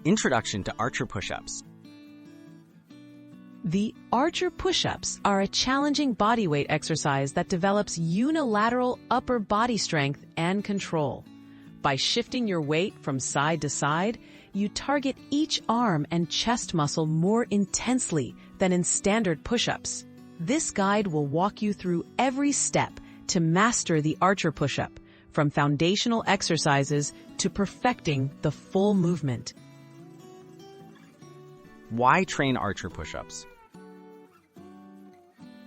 Introduction to archer push-ups. The archer push-ups are a challenging bodyweight exercise that develops unilateral upper body strength and control. By shifting your weight from side to side, you target each arm and chest muscle more intensely than in standard push-ups. This guide will walk you through every step to master the archer push-up, from foundational exercises to perfecting the full movement. Why train archer push-ups?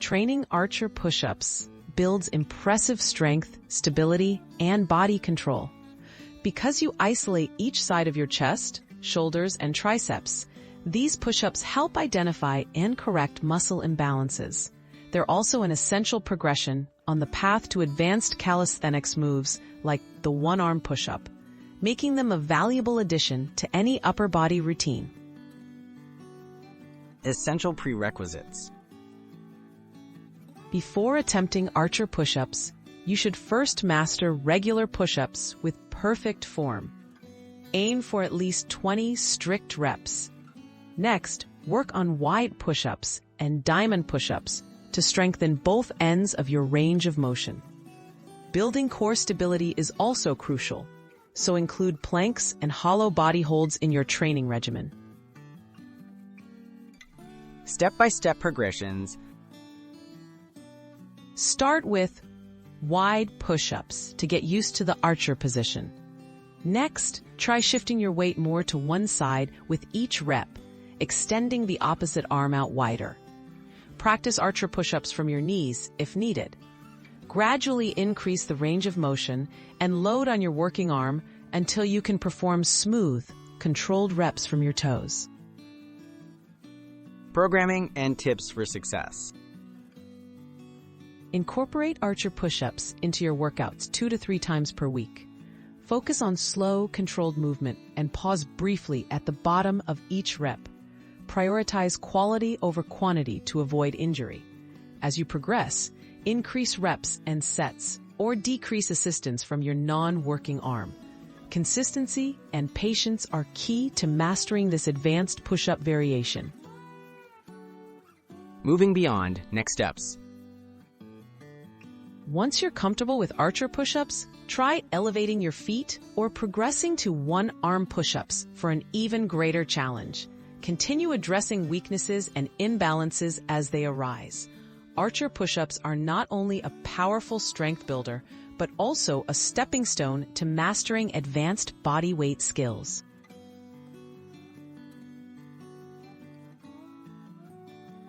Training archer push-ups builds impressive strength, stability, and body control. Because you isolate each side of your chest, shoulders, and triceps, these push-ups help identify and correct muscle imbalances. They're also an essential progression on the path to advanced calisthenics moves like the one-arm push-up, making them a valuable addition to any upper body routine. Essential prerequisites. Before attempting archer push-ups, you should first master regular push-ups with perfect form. Aim for at least 20 strict reps. Next, work on wide push-ups and diamond push-ups to strengthen both ends of your range of motion. Building core stability is also crucial, so include planks and hollow body holds in your training regimen. Step-by-step progressions. Start with wide push-ups to get used to the archer position. Next, try shifting your weight more to one side with each rep, extending the opposite arm out wider. Practice archer push-ups from your knees if needed. Gradually increase the range of motion and load on your working arm until you can perform smooth, controlled reps from your toes. Programming and tips for success. Incorporate archer push-ups into your workouts 2 to 3 times per week. Focus on slow, controlled movement and pause briefly at the bottom of each rep. Prioritize quality over quantity to avoid injury. As you progress, increase reps and sets or decrease assistance from your non-working arm. Consistency and patience are key to mastering this advanced push-up variation. Moving beyond, next steps. Once you're comfortable with archer push-ups, try elevating your feet or progressing to one-arm push-ups for an even greater challenge. Continue addressing weaknesses and imbalances as they arise. Archer push-ups are not only a powerful strength builder, but also a stepping stone to mastering advanced body weight skills.